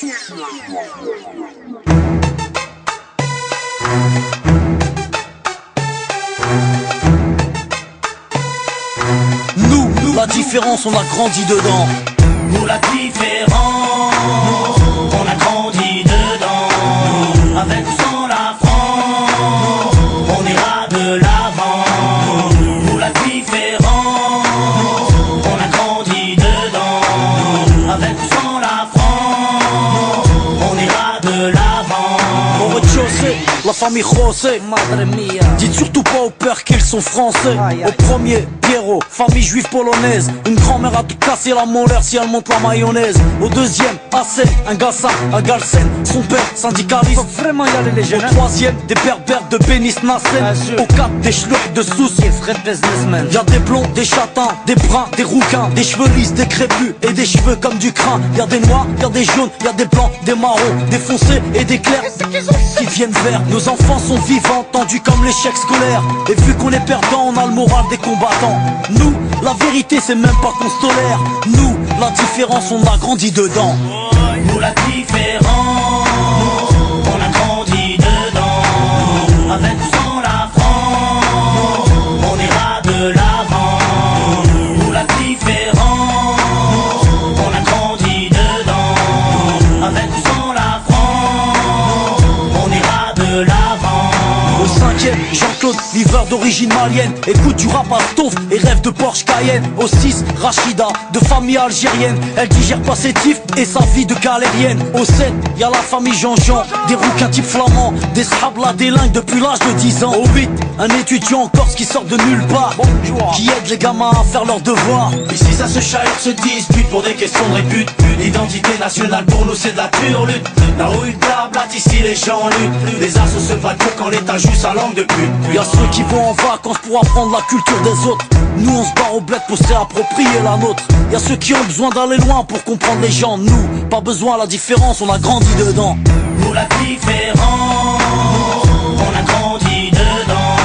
Nous, la différence, on a grandi dedans. Nous la différence, on a grandi dedans. Avec ou sans la France, on ira de l'avant. Nous la différence, on a grandi dedans. Avec ou sans la France, on ira de l'avant. Au rez-de-chaussée, la famille José, madre mia. Dites surtout pas au père qu'ils sont français. Au premier, Pierrot, famille juive polonaise. Une grand-mère a tout cassé la molaire si elle monte la mayonnaise. Au deuxième, Hassen, un Gassa, un Galsen. Son père, syndicaliste. Faut vraiment y aller les jeunes. Au troisième, des berbères de Bénis Nassen. Au quatre, des schlurks de Sousse. Y'a des blonds, des châtains, des bruns, des rouquins, des cheveux lisses, des crépus et des cheveux comme du crin. Y'a des noirs, y'a des jaunes, y'a des blancs, des marrons, des foncés et des clairs qui viennent verts. Nos enfants sont vivants, tendus comme l'échec scolaire. Et vu qu'on est perdant, on a le moral des combattants. Nous, la vérité c'est même pas qu'on se tolère. Nous, la différence on a grandi dedans. Nous la différence, on a grandi dedans. Avec ou sans la France, on ira de l'avant. Nous la différence, on a grandi dedans. Avec ou sans la France, on ira de l'avant. Au cinquième, Jean-Claude, viveur d'origine malienne. Écoute du rap à Stauff et rêve de Porsche Cayenne. Au 6, Rachida, de famille algérienne. Elle digère pas ses tifs et sa vie de galérienne. Au 7, y'a la famille Jean-Jean, des rouquins type flamands, des scrablas délingues depuis l'âge de 10 ans. Au 8, un étudiant en Corse qui sort de nulle part, qui aide les gamins à faire leurs devoirs. Ici ça se chahute, se dispute pour des questions de répute. L'identité nationale pour nous c'est de la pure lutte. Là où il blablate, ici les gens luttent. Les assos se battent pour quand l'état joue sa langue de pute. Y'a ceux qui vont en vacances pour apprendre la culture des autres. Nous on se barre au bled pour se réapproprier la nôtre. Y'a ceux qui ont besoin d'aller loin pour comprendre les gens. Nous, pas besoin, la différence, on a grandi dedans. Nous la différence, on a grandi dedans.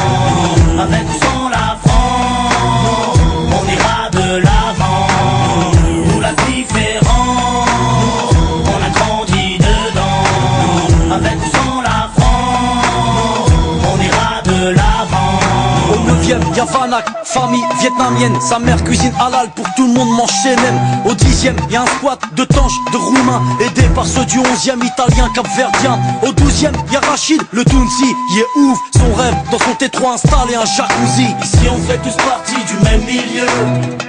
Avec ou sans la France, on ira de l'avant. Nous la différence, on a grandi dedans. Avec ou sans la France, on ira de l'avant. Au 9ème, y'a Vanak, famille vietnamienne. Sa mère cuisine halal pour que tout le monde mange chez même. Au 10ème, y'a un squat de tanches, de roumains, aidé par ceux du 11ème, italien, capverdien. Au 12ème, y'a Rachid, le Tounsi, il est ouf. Son rêve, dans son T3 installé un jacuzzi. Ici on fait tous partie du même milieu.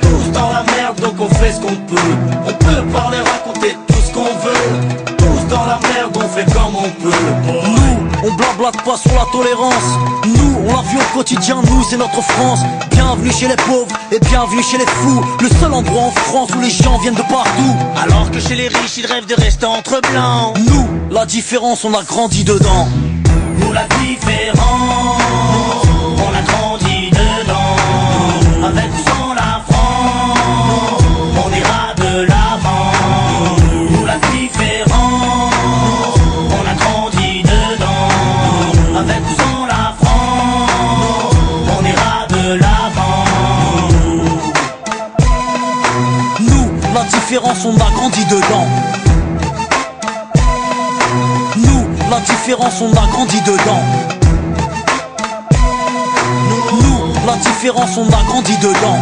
Tous dans la merde donc on fait ce qu'on peut. On peut parler, raconter tout ce qu'on veut. Tous dans la merde on fait comme on peut. Nous, on blablate pas sur la tolérance. Nous, on la vit au quotidien, nous c'est notre France. Bienvenue chez les pauvres et bienvenue chez les fous. Le seul endroit en France où les gens viennent de partout. Alors que chez les riches ils rêvent de rester entre blancs. Nous, la différence on a grandi dedans. Nous la différence, on a grandi dedans. Avec ou sans la France, on ira de l'avant. Nous la différence, on a grandi dedans. Avec ou sans la France, on ira de l'avant. Nous, la différence on a grandi dedans. Nous, la différence on a grandi dedans. Nous, la différence on a grandi dedans.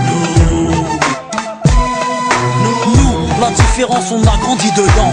Nous, la différence on a grandi dedans.